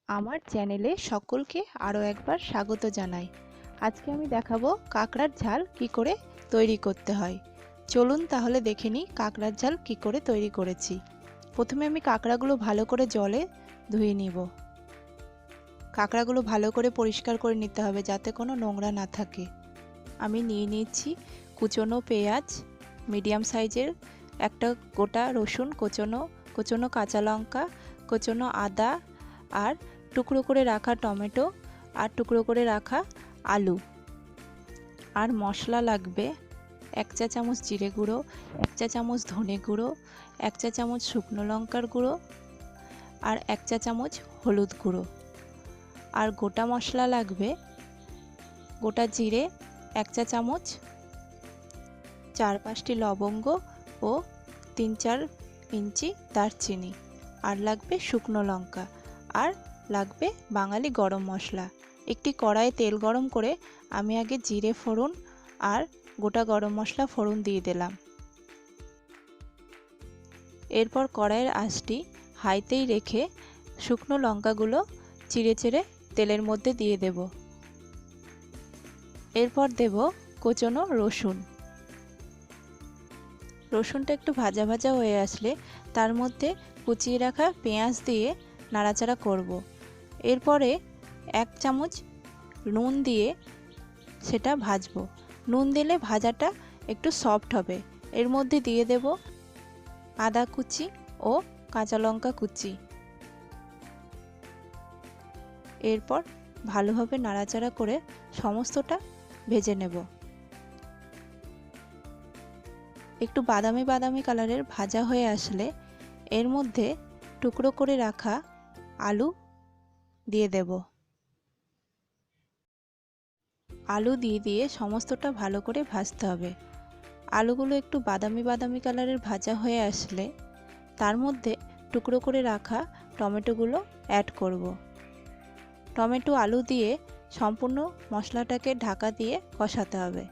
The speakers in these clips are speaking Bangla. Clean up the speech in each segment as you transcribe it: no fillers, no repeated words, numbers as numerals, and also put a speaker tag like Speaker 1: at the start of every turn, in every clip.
Speaker 1: আমার চ্যানেলে সকলকে আরও একবার স্বাগত জানাই। আজকে আমি দেখাবো কাঁকড়ার ঝাল কি করে তৈরি করতে হয়। চলুন তাহলে দেখে নিই কাঁকড়ার ঝাল কি করে তৈরি করেছি। প্রথমে আমি কাঁকড়াগুলো ভালো করে জলে ধুয়ে নিব। কাঁকড়াগুলো ভালো করে পরিষ্কার করে নিতে হবে যাতে কোনো নোংরা না থাকে। আমি নিয়ে নিয়েছি কুচনো পেঁয়াজ, মিডিয়াম সাইজের একটা গোটা রসুন, কোচনো কাঁচা লঙ্কা, কোচনো আদা, আর টুকরো করে রাখা টমেটো, আর টুকরো করে রাখা আলু। আর মশলা লাগবে 1 চা চামচ জিরে গুঁড়ো, 1 চা চামচ ধনে গুঁড়ো, 1 চা চামচ শুকনো লঙ্কার গুঁড়ো, আর 1 চা চামচ হলুদ গুঁড়ো। আর গোটা মশলা লাগবে গোটা জিরে 1 চা চামচ, 4-5টি লবঙ্গ ও 3-4 ইঞ্চি দারচিনি। আর লাগবে শুকনো লঙ্কা, আর লাগবে বাঙালি গরম মশলা। একটি কড়াইয়ে তেল গরম করে আমি আগে জিরে ফোড়ন আর গোটা গরম মশলা ফোড়ন দিয়ে দিলাম। এরপর কড়াইয়ের আঁচটি হাইতেই রেখে শুকনো লঙ্কাগুলো চিড়ে চিড়ে তেলের মধ্যে দিয়ে দেব। এরপর দেব কোচনো রসুন। রসুনটা একটু ভাজা ভাজা হয়ে আসলে তার মধ্যে কুচিয়ে রাখা পেঁয়াজ দিয়ে নাড়াচাড়া করব। এরপরে 1 চামচ নুন দিয়ে সেটা ভাজবো। নুন দিলে ভাজাটা একটু সফট হবে। এর মধ্যে দিয়ে দেব আদা কুচি ও কাঁচা লঙ্কা কুচি। এরপর ভালোভাবে নাড়াচাড়া করে সমস্তটা ভেজে নেব। একটু বাদামি বাদামি কালারের ভাজা হয়ে আসলে এর মধ্যে টুকরো করে রাখা আলু দিয়ে দেব। আলু দিয়ে সমস্তটা ভালো করে ভাজতে হবে। আলুগুলো একটু বাদামি বাদামি কালারের ভাজা হয়ে আসলে তার মধ্যে টুকরো করে রাখা টমেটোগুলো অ্যাড করব। টমেটো আলু দিয়ে সম্পূর্ণ মশলাটাকে ঢাকা দিয়ে কষাতে হবে।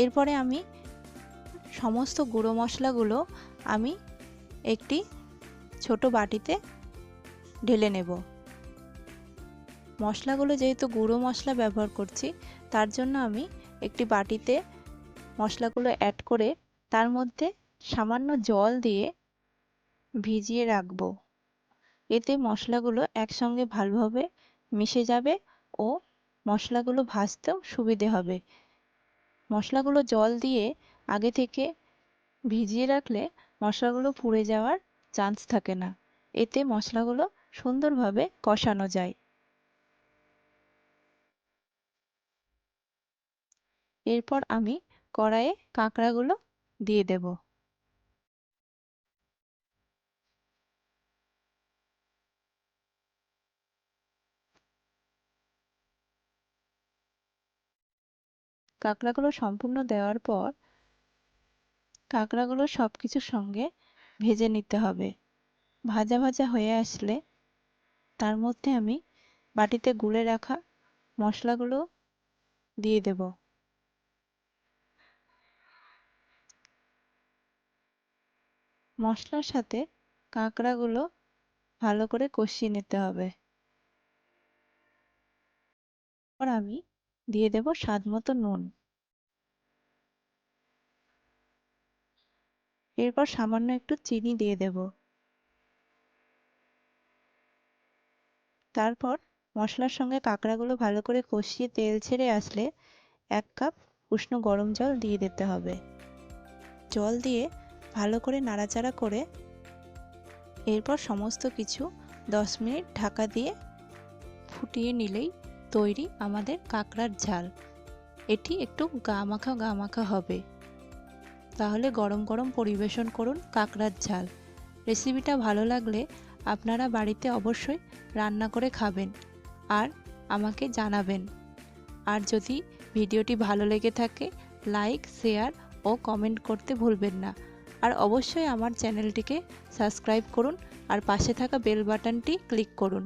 Speaker 1: এরপরে আমি সমস্ত গুঁড়ো মশলাগুলো আমি একটি ছোট বাটিতে ঢেলে নেব। মশলাগুলো যেহেতু গুঁড়ো মশলা ব্যবহার করছি তার জন্য আমি একটি বাটিতে মশলাগুলো অ্যাড করে তার মধ্যে সামান্য জল দিয়ে ভিজিয়ে রাখব। এতে মশলাগুলো একসঙ্গে ভালোভাবে মিশে যাবে ও মশলাগুলো ভাজতেও সুবিধে হবে। মশলাগুলো জল দিয়ে আগে থেকে ভিজিয়ে রাখলে মশলাগুলো পুড়ে যাওয়ার চান্স থাকে না। এতে মশলাগুলো সুন্দরভাবে কষানো যায়। এরপর আমি কড়াইয়ে কাঁকড়াগুলো দিয়ে দেব। কাঁকড়াগুলো সম্পূর্ণ দেওয়ার পর কাঁকড়াগুলো সব কিছুর সঙ্গে ভেজে নিতে হবে। ভাজা ভাজা হয়ে আসলে তার মধ্যে আমি বাটিতে গুলে রাখা মশলাগুলো দিয়ে দেব। মশলার সাথে কাঁকড়াগুলো ভালো করে কষিয়ে নিতে হবে। এরপর আমি দিয়ে দেব স্বাদমতো নুন। এরপর সামান্য একটু চিনি দিয়ে দেব। তারপর মশলার সঙ্গে কাঁকড়াগুলো ভালো করে কষিয়ে তেল ছেড়ে আসলে 1 কাপ উষ্ণ গরম জল দিয়ে দিতে হবে। জল দিয়ে ভালো করে নাড়াচাড়া করে এরপর সমস্ত কিছু 10 মিনিট ঢাকা দিয়ে ফুটিয়ে নিলেই তৈরি আমাদের কাঁকড়ার ঝাল। এটি একটু গা মাখা হবে। তাহলে গরম গরম পরিবেশন করুন কাঁকড়ার ঝাল। রেসিপিটা ভালো লাগলে আপনারা বাড়িতে অবশ্যই রান্না করে খাবেন আর আমাকে জানাবেন। আর যদি ভিডিওটি ভালো লেগে থাকে লাইক, শেয়ার ও কমেন্ট করতে ভুলবেন না। আর অবশ্যই আমার চ্যানেলটিকে সাবস্ক্রাইব করুন আর পাশে থাকা বেল বাটনটি ক্লিক করুন।